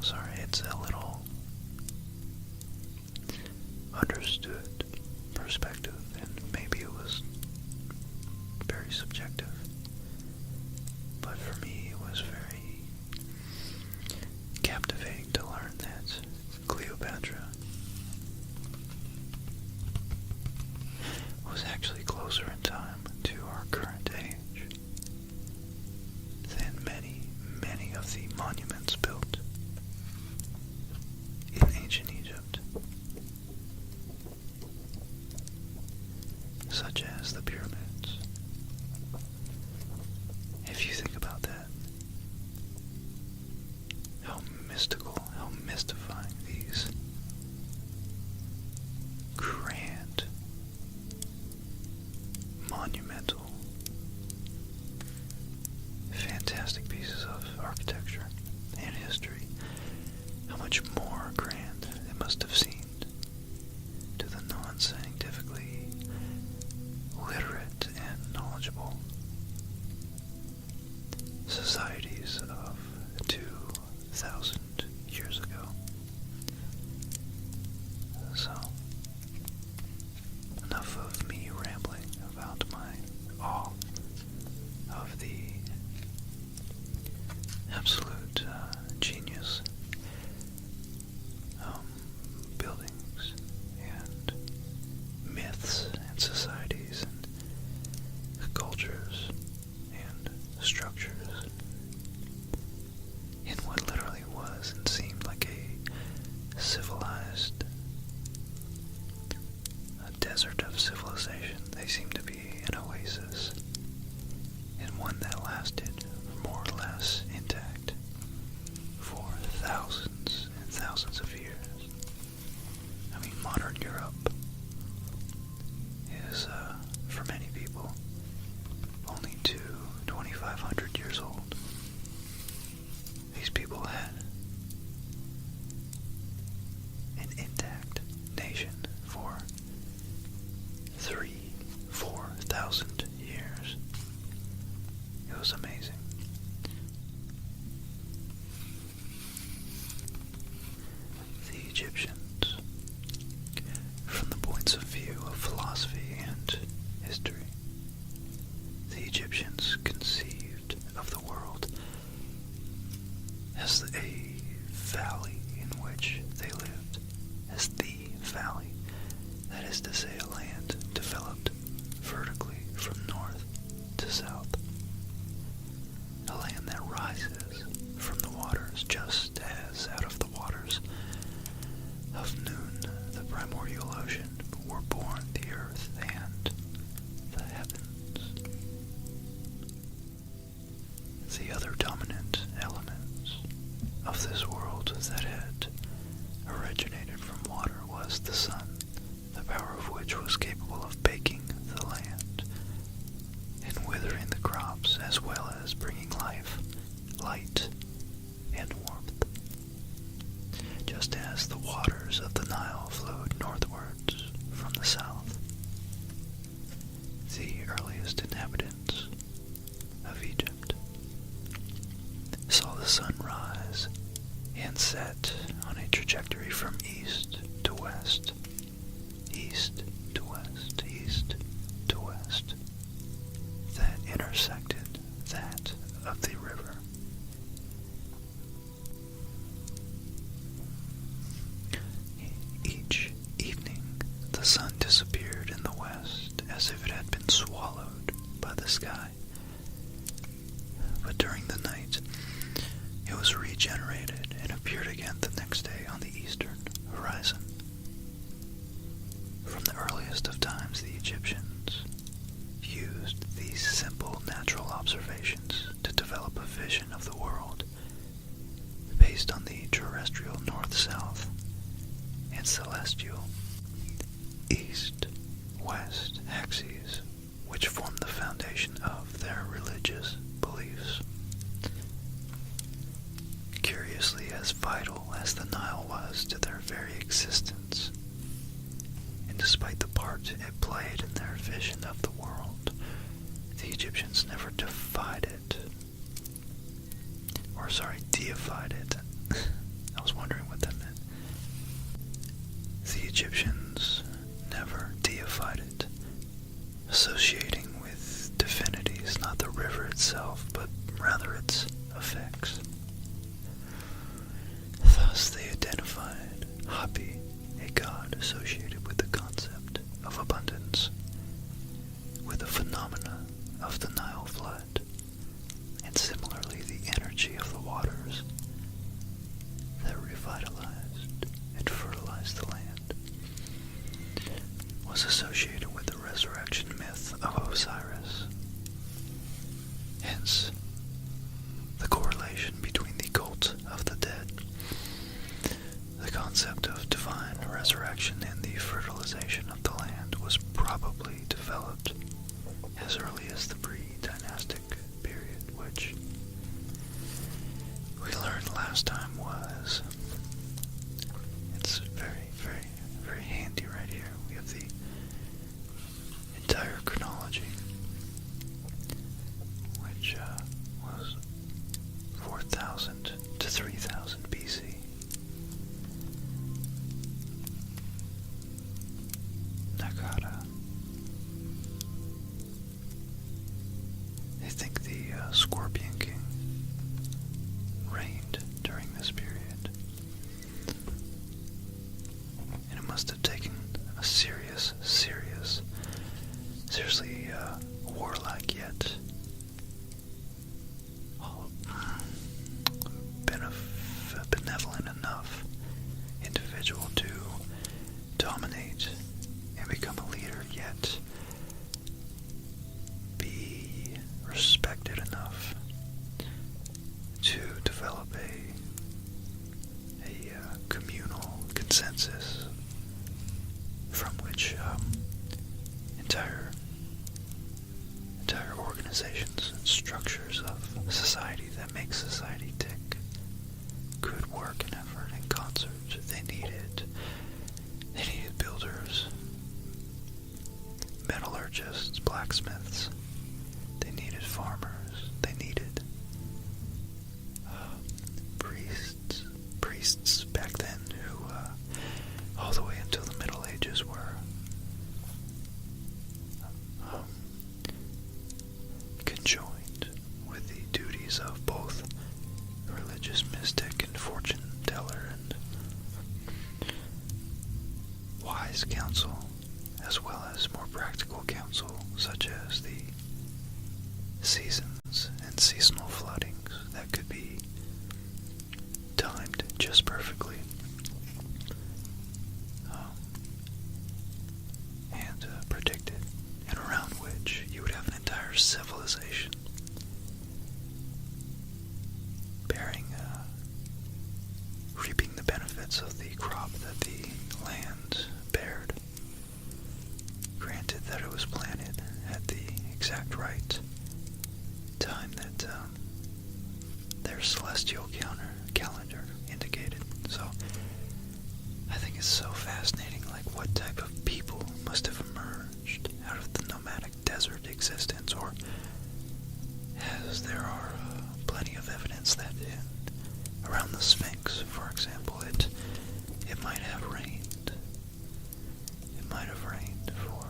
it's a little understood perspective, and maybe it was very subjective, but for me it was very captivating to learn that Cleopatra was actually closer in time to our current age than many of the monuments built in ancient Egypt, such as the pyramids. If you think about that, how mystical, how mystifying these grand, monumental, fantastic pieces of architecture and history, how much more grand it must have seemed to the non-scientifically literate and knowledgeable societies of 2,000 years ago. So, enough of me rambling about my awe of the absolute genius buildings and myths and societies and cultures and structures in what literally was and seemed like a civilized, a desert of civilization. They seemed to be an oasis, and one that lasted more or less intact for thousands and thousands of years. I mean, modern Europe is, for many people, only 2,500 years old. These people had an intact nation for 3,000-4,000 years. It was amazing. The Egyptians, from the points of view of philosophy and history, the Egyptians conceived of the world as a valley in which they lived, as the valley, that is to say, a land developed vertically from north to south, a land that rises from the waters just as out of the waters of Nun, the primordial ocean, were born the earth and the heavens. The other dominant elements of this world that had originated from water was the sun, the power of which was capable of baking the land and withering the crops, as well as bringing life, light, and warmth. Just as the waters of the Nile flowed northwards from the south, the earliest inhabitants of Egypt saw the sun rise and set on a trajectory from east to west, east to west, east to west, that intersected that of the river. Each evening, the sun disappeared in the west as if it had been swallowed by the sky. But during the night, it was regenerated and appeared again the next day on the eastern horizon. From the earliest of times, the Egyptians used these simple natural observations to develop a vision of the world based on the terrestrial north-south and celestial east-west axes, which form the foundation of their religious beliefs. Curiously, as vital as the Nile was to their very existence, and despite the part it played in their vision of the world, the Egyptians never deified it. wondering what that meant. The Egyptians never deified it, associating with divinities not the river itself, but rather its effects. Thus they identified Hapi, a god associated with the concept of abundance, with the phenomena of the Nile flood, and similarly the energy of the waters that revitalized and fertilized the land, was associated with the resurrection myth of Osiris. Hence, the correlation between the cult of the dead, the concept of divine resurrection, and the fertilization of the land was probably developed as early as the pre-dynastic period, which we learned last time was, it's very, very, very handy right here. We have the entire chronology, which was 4000 to 3000 BC. Nagata. They think the Scorpion King reigned during this period, and it must have taken a seriously warlike yet benevolent enough individual to dominate and become a leader, yet be respected enough to develop a communal consensus from which entire organizations and structures of society that make society tick could work in effort in concert. They needed builders, metallurgists, blacksmiths. They needed farmers. They needed priests back then who, all the way until the Middle Ages, were conjoined with the duties of both religious mystic and fortune teller and wise counsel, as well as more practical counsel such as the seasons and seasonal floodings that could be timed just perfectly, and predicted, and around which you would have an entire civilization reaping the benefits of the crop that the land bared, granted that it was planted at the exact right time that their celestial calendar indicated. So I think it's so fascinating, like what type of people must have emerged out of the nomadic desert existence, or as there are plenty of evidence that around the Sphinx, for example, it might have rained. It might have rained for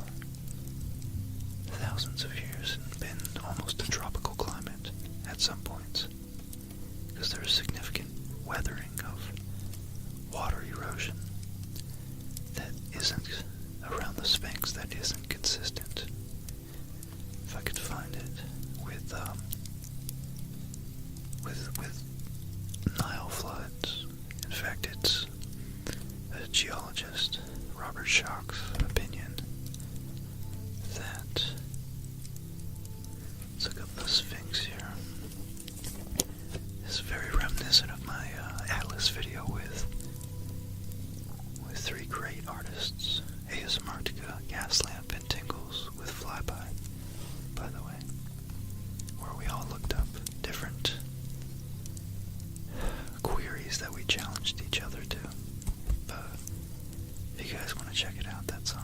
thousands of years and been almost a tropical climate at some points, because there's significant weathering of water erosion that isn't around the Sphinx, that isn't consistent. If I could find it with Nile floods. In fact, it's a geologist, Robert Schoch's opinion that, let's look up the Sphinx here, is very reminiscent of my Atlas video with three great artists, ASMRtica, Gaslamp, and Tingles with Flyby, by the way, where we all looked up different queries that we challenged each other to. If you guys want to check it out, that's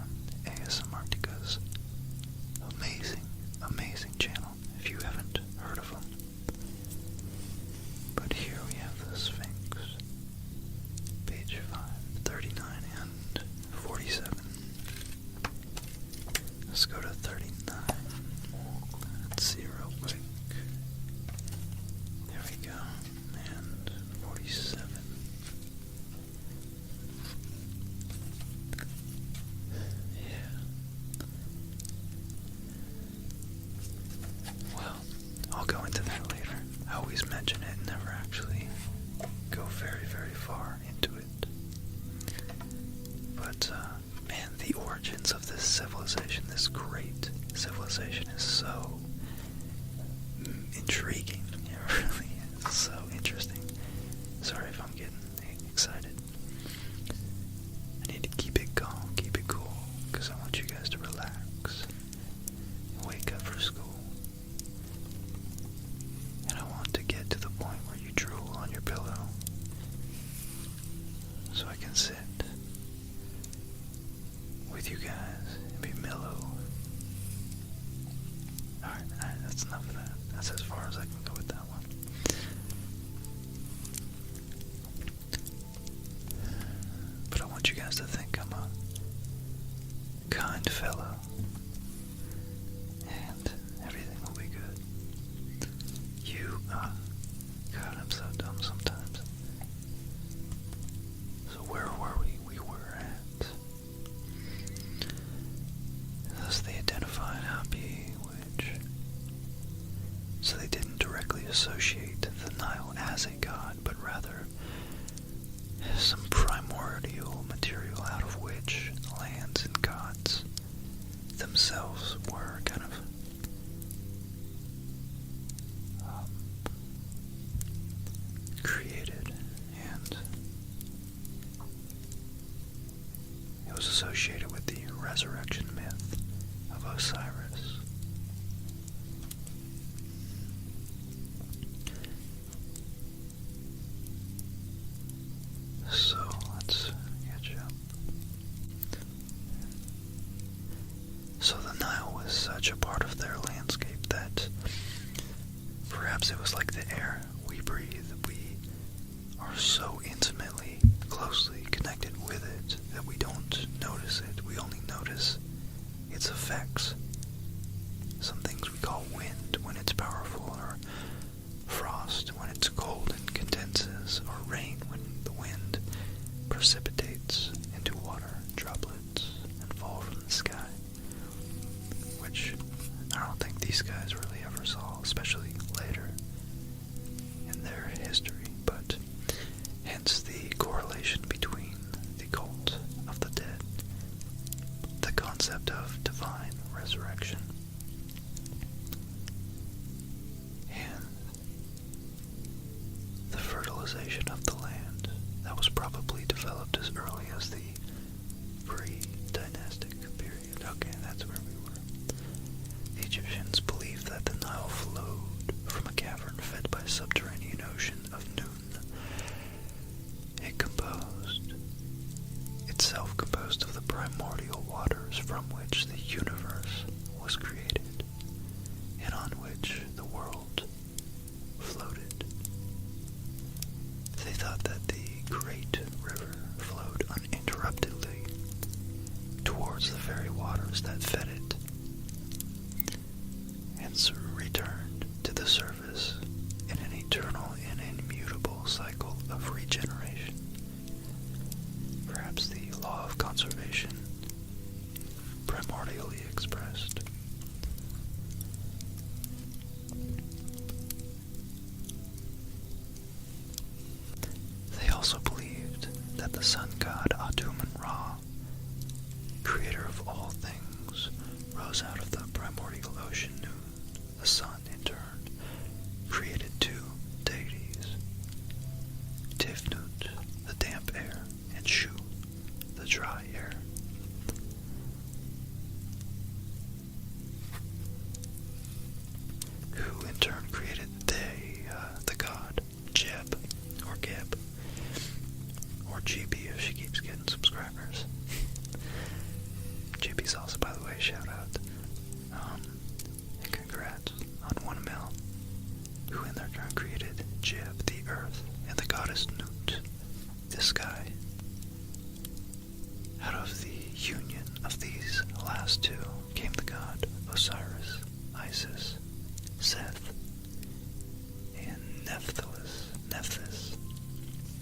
So interesting. Sorry if I'm getting excited. I need to keep it calm, keep it cool, because I want you guys to relax and wake up for school. And I want to get to the point where you drool on your pillow so I can sit with you guys and be mellow. Alright, that's enough of that. That's as far as I can go with that one. But I want you guys to think I'm a kind fellow and everything will be good. God, I'm so dumb sometimes. So where were we? We were at, thus they identified Hapi, which, so they didn't directly associate the Nile as a god, but rather some primordial material out of which lands and gods themselves were kind of created, and it was associated with the resurrection myth of Osiris. So let's catch up. So the Nile was such a part of their landscape that perhaps it was like the air we breathe. We are so intimately, closely connected with it that we don't notice it. We only notice its effects. Some things we call wind when it's powerful, or frost when it's cold and condenses, or rain when the wind precipitates into water droplets and fall from the sky, which I don't think these guys really ever saw, especially later in their history. But hence the correlation between the cult of the dead, the concept of divine resurrection, and the fertilization of the land that was probably developed as early as the pre-dynastic period. Okay, that's where we were. The Egyptians believed that the Nile flowed from a cavern fed by a subterranean ocean of Nun. Itself composed of the primordial waters from which the universe was created, and on which the world floated. They thought that the great river flowed uninterruptedly towards the very waters that fed it, and so returned to the surface in an eternal and immutable cycle of regeneration. Perhaps the law of conservation, primordially expressed. They also believed that the sun god Atum-Ra, creator of all things, rose out of the primordial ocean Nun. The sun, in turn, created two deities, Tifnut, the damp air, and Shu, the dry air. Who in turn created the god Jeb, or Geb, or GB if she keeps getting subscribers. GB's also, by the way, shout out. And congrats on 1 mil. Who in their turn created Jeb, the earth, and the goddess Nut, the sky. Out of the union of these last two came the god Osiris, Isis, Seth, and Nephthys.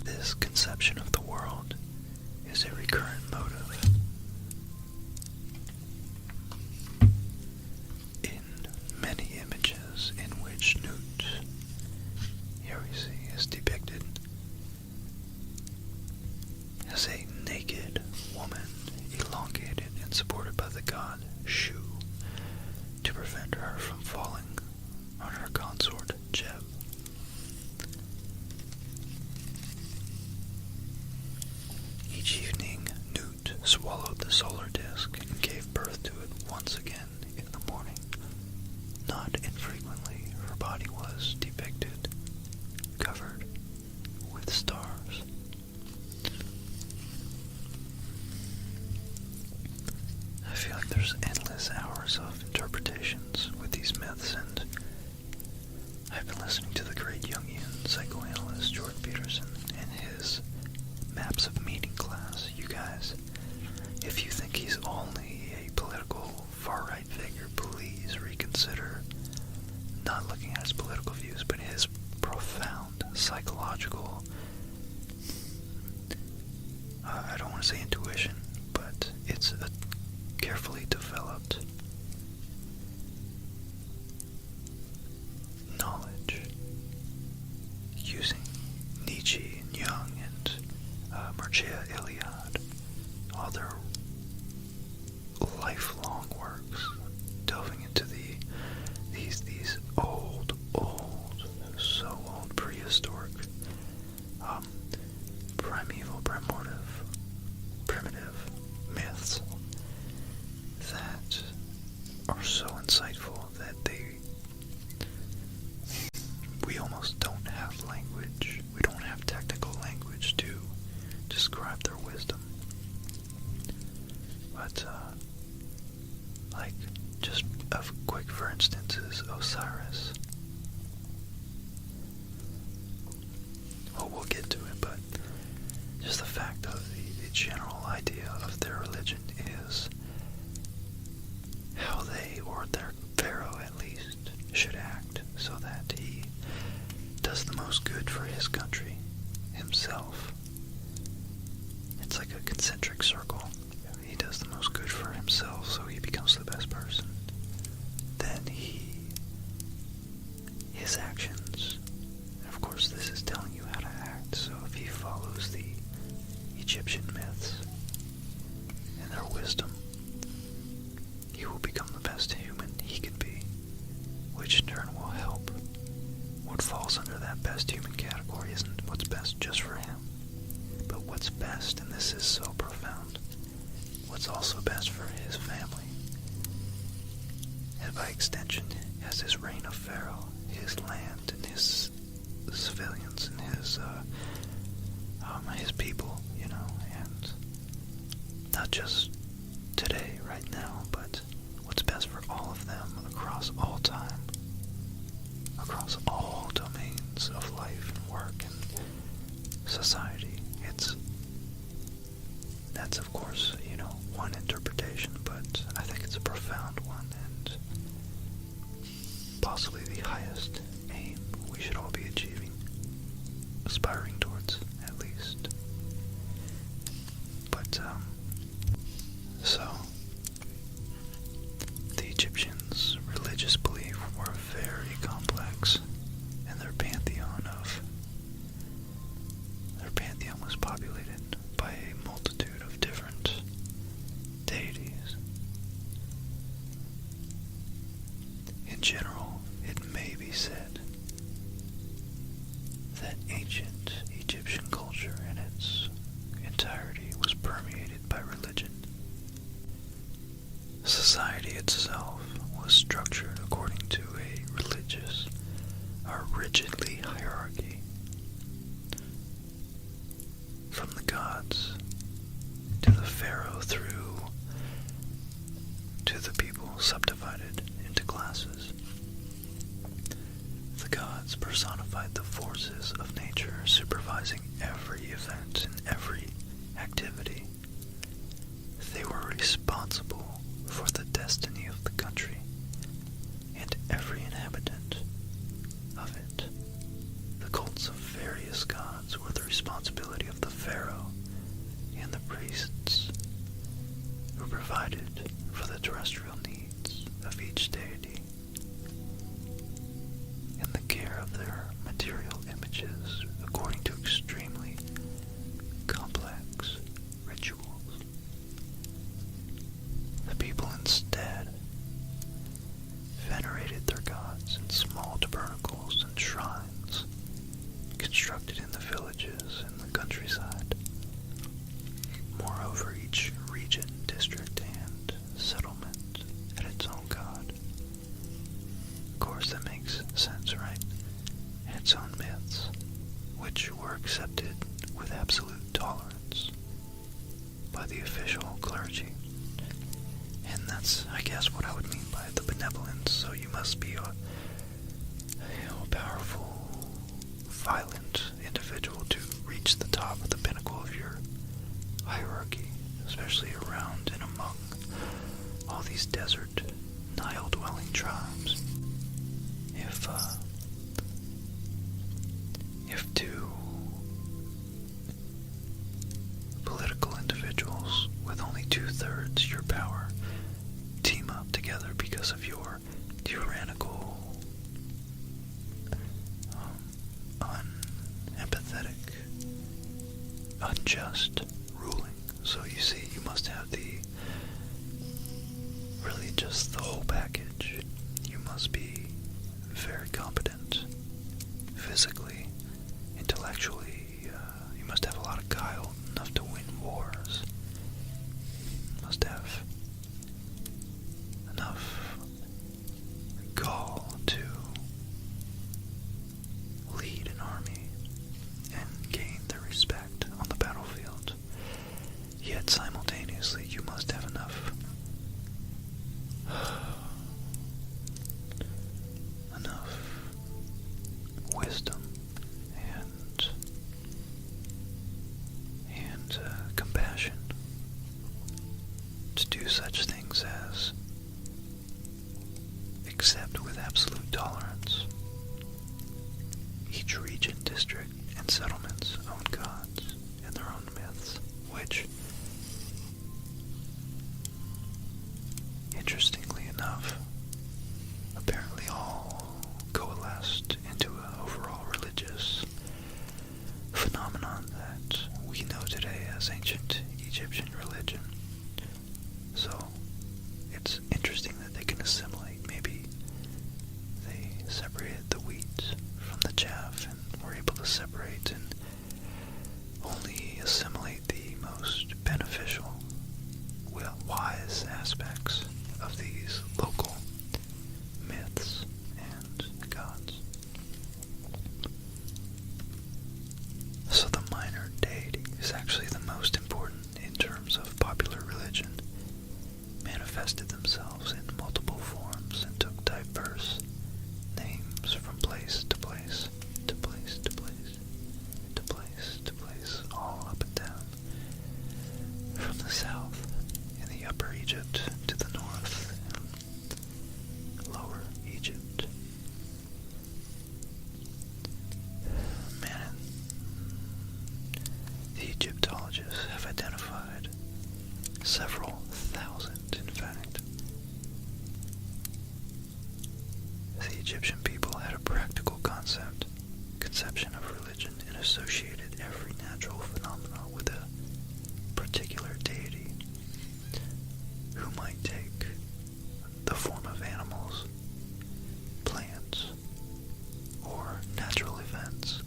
This conception of the world is a recurrent motive in many images in which Nut, here we see, is depicted as a naked woman, elongated and supported by the god Shu to prevent her from falling on her consort Jeb. psychological, I don't want to say intuition, but it's a carefully developed knowledge using Nietzsche and Jung and Mircea Eliade, all their lifelong works, delving into these old, so old, prehistoric, primeval, primitive myths that are so insightful that we almost don't have language. We don't have technical language to describe their wisdom. But, like, just a quick for instance is Osiris. Well, we'll get to it, but just the fact of the general idea of their religion is how they, or their pharaoh at least, should act so that he does the most good for his country, himself. It's like a concentric circle. He does the most good for himself, so he becomes the best person. Then his actions, and of course this is telling you how to act, so if he follows the Egyptian myths and their wisdom, he will become the best human he can be, which in turn will help. What falls under that best human category isn't what's best just for him, but what's best, and this is so profound, what's also best for his family, and by extension, as his reign of Pharaoh, his land and his civilians and his people, you know, and not just today, right now, but what's best for all of them across all time, across all domains of life and work and society. That's of course, you know, one interpretation, but I think it's a profound one and possibly the highest aim we should all be achieving, aspiring towards, at least. But, so, the Egyptians' religious belief were very complex, and their pantheon was populated by a multitude of different deities. In general, it may be said that ancient Egyptian culture in its entirety was permeated by religion. Society itself was structured according to a religious or rigidly hierarchy. From the gods to the pharaoh through to the people subdivided into classes. The gods personified the forces of nature, supervising every event and every activity. They were responsible for the destiny of the country and every inhabitant of it. The cults of various gods were the responsibility of the pharaoh and the priests, who provided for the terrestrial needs of each deity and the care of their material images according to extremely complex rituals. The people instead venerated their gods in small tabernacles and shrines constructed in the villages and the countryside. Moreover, each region, district, and settlement had its own god. Of course, that makes sense, right? And its own myths, which were accepted with absolute tolerance by the official clergy. And that's, I guess, what I would mean by the benevolence. So you must be a powerful, violent individual to reach the top of the pinnacle of your hierarchy, especially around and among all these desert, Nile-dwelling tribes. If to unjust ruling. So you see, you must have really just the whole package. You must be very competent physically, intellectually. You must have a lot of guile, enough to win wars. You must have enough gall to lead an army and gain their respect on the battlefield. Yet simultaneously, you must have enough wisdom and compassion to do such things as accept with absolute tolerance each region, district, and settlement's own gods and their own myths, which, interestingly enough, apparently all coalesced into an overall religious phenomenon that we know today as ancient Egyptian religion. So it's interesting that they can assimilate. Maybe they separated the wheat from the chaff and were able to separate and only assimilate the most beneficial, wise aspects of these local myths and gods. So the minor deity is actually the most important in terms of popular religion, manifested themselves in multiple forms and took diverse names from place to place, to place to place, to place to place, all up and down, from the south in the Upper Egypt to the north and Lower Egypt. Man, the Egyptologists have identified several thousand, in fact. The Egyptian people had a practical conception of religion, and associated every natural phenomenon with a particular deity who might take the form of animals, plants, or natural events.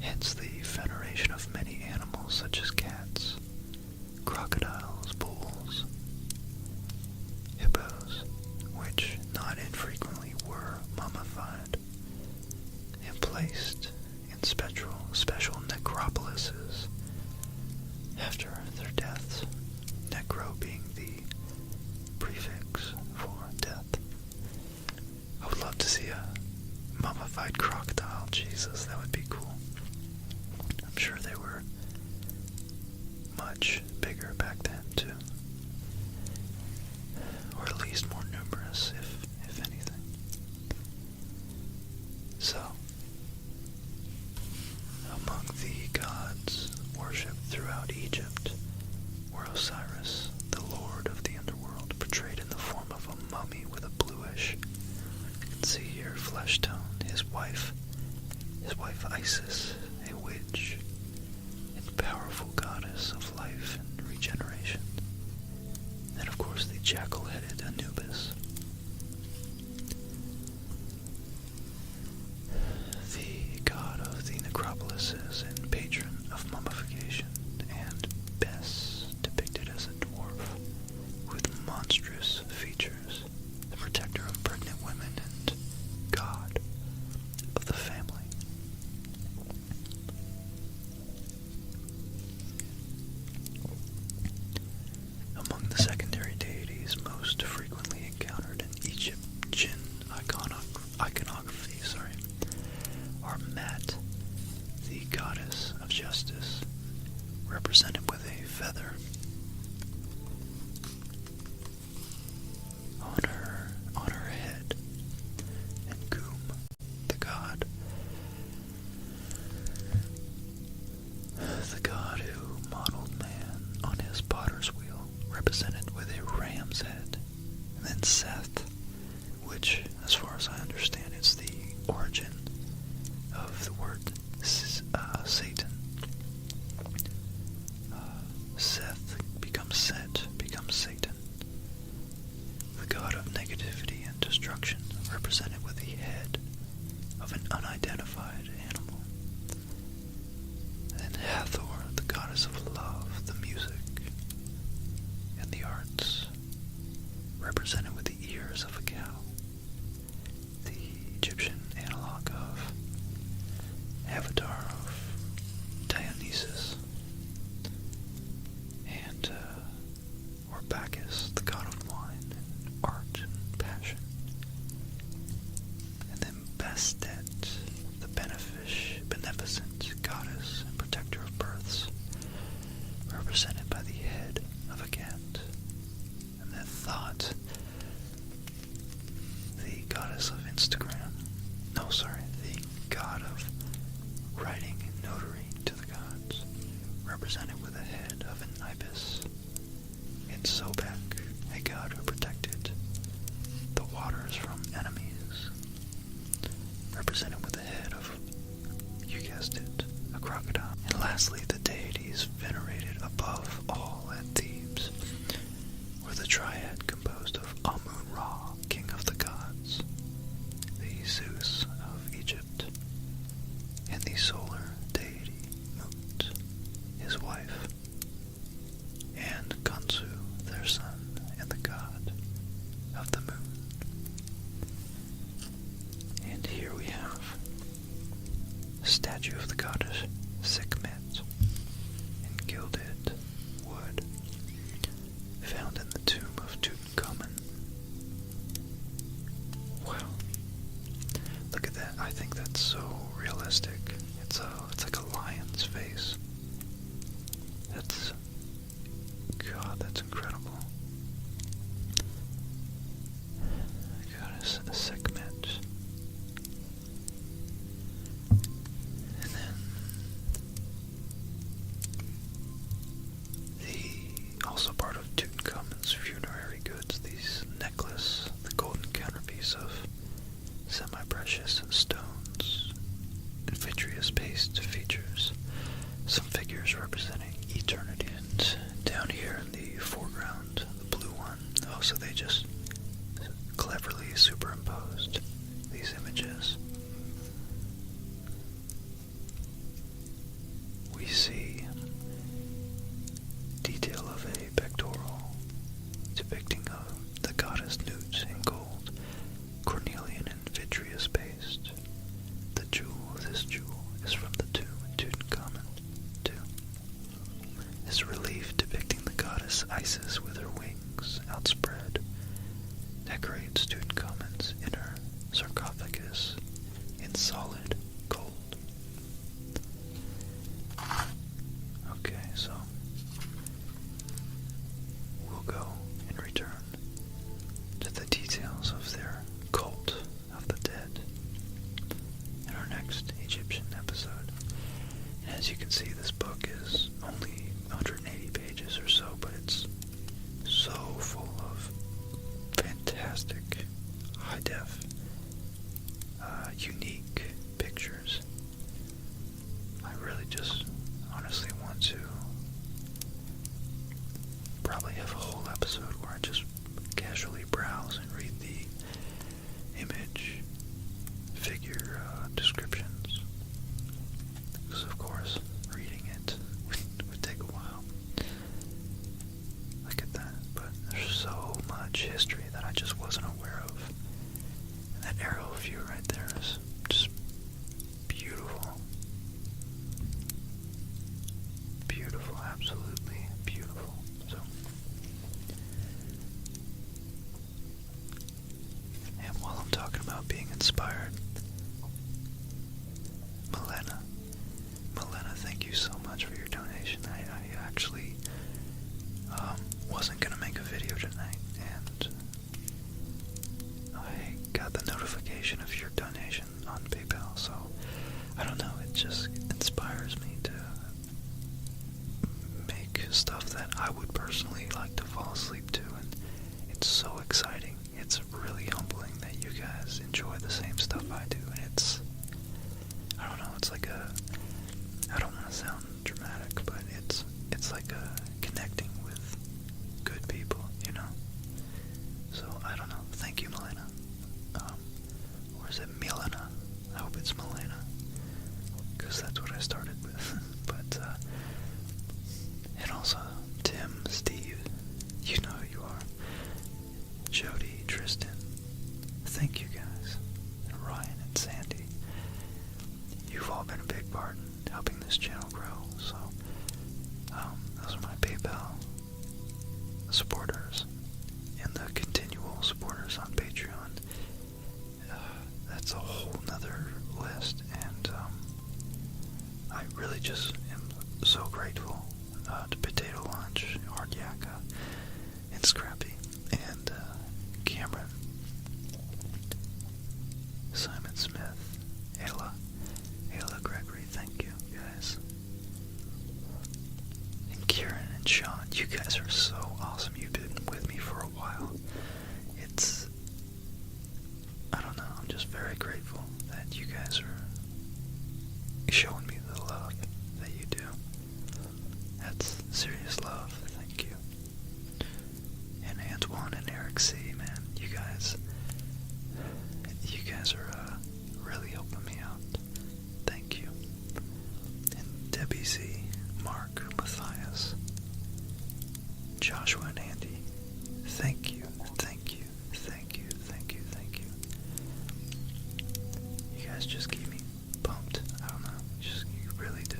Hence the veneration of many animals such as cats, crocodiles, bulls, hippos, which not infrequently were mummified and placed in special necropolises after their deaths, necro being the prefix for death. I would love to see a mummified crocodile. Jesus, that would be cool. I'm sure they were much bigger back then too, or at least more numerous, if anything. So, among the gods worshipped throughout Egypt were Osiris, the lord of the underworld, portrayed in the form of a mummy with a bluish, you can see here, flesh tone. His wife Isis, a witch and powerful goddess of life and regeneration. And of course the jackal-headed Anubis, the god of the necropolises and patron of mummification, and Bes, depicted as a dwarf with monstrous features, the protector of pregnant women and god of the family. Among the secondary deities most frequently encountered in Egyptian iconography, are Mat, the goddess of justice, represented with a feather on her head, and Goom, the god who modeled man on his potter's wheel, represented with a ram's head. And then Seth, which, as far as I understand, is the origin of the word Satan, writing notary to the gods, represented with the head of an ibis. In Sobek, a god who protected the waters from enemies, represented with the head of, you guessed it, a crocodile. And lastly, the deities venerated above all at Thebes were the triad composed of Amun-Ra, king of the gods, the Zeus of Egypt, and the solar deity Mut, his wife, and Khonsu, their son, and the god of the moon. And here we have a statue of the goddess Sekhmet in gilded wood, found in the tomb of Tutankhamun. Wow. Look at that. I think that's so realistic. It's like a lion's face. God, that's incredible. Goddess Sekhmet. And then also part of Tutankhamun's funerary goods, these necklace, the golden counterpiece of semi-precious stones and vitreous paste features some figures representing eternity. And down here in the foreground, the blue one, so they just cleverly superimposed these images. We see detail of a pectoral depicting the goddess Nut in gold, cornelian and vitreous paste. This jewel is from the tomb in Tutankhamun too. This relief depicting the goddess Isis with her wings outspread decorates Tutankhamun's inner sarcophagus in solid gold. Okay, so we'll go and return to the details of their cult of the dead in our next Egyptian episode. And as you can see, this book is only 180 pages or so, but it's so full of fantastic, high-def, unique pictures. I really just honestly want to probably have a whole episode where I just casually browse and read the image, figure descriptions. Because of course, reading it would take a while. Look at that. But there's so much history that I just wasn't aware of. And that aerial view right there is just beautiful. Beautiful, absolutely beautiful. So, and while I'm talking about being inspired, Milena, thank you so much for your donation. I actually wasn't going to make a video tonight, and I got the notification of your donation on PayPal, so I don't know, it just inspires me to make stuff that I would personally like to fall asleep to, and it's so exciting. It's really humbling that you guys enjoy the same stuff I do, and I don't know, it's like I don't want to sound dramatic, but it's like connecting with good people, you know? So, I don't know. Thank you, Milena. Or is it Milena? I hope it's Milena, because that's what I started with. But, and also, Tim, Steve, you know who you are. Jody, Tristan, thank you guys. And Ryan and Sandy. You've all been a big part in helping this channel grow, so those are my PayPal supporters and the continual supporters on Patreon. That's a whole nother list, and I really just am so grateful to Potato Lunch, Hard Yakka, and Scrappy, and Cameron, Simon Smith, Ayla Gregory, thank You guys are so awesome. You've been with me for a while. I don't know, I'm just very grateful that you guys are showing me the love that you do. That's serious love, thank you. And Antoine and Eric C, man, you guys are really helping me out. Thank you. And Debbie Z, Mark, Matthias, Joshua and Andy, thank you, thank you, thank you, thank you, thank you. You guys just keep me pumped. I don't know, you really do.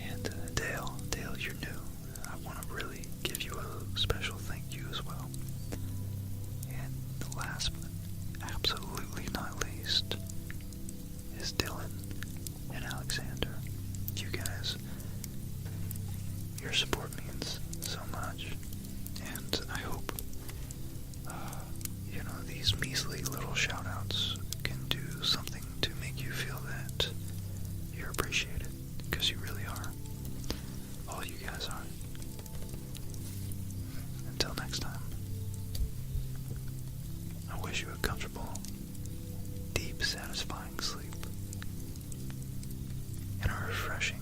And Dale, you're new. I want to really give you a special thank you as well. And the last but absolutely not least is Dylan and Alexander. You guys, your support means so much, and I hope these measly little shout-outs can do something to make you feel that you're appreciated, because you really are. All you guys are. Until next time, I wish you a comfortable, deep, satisfying sleep, and a refreshing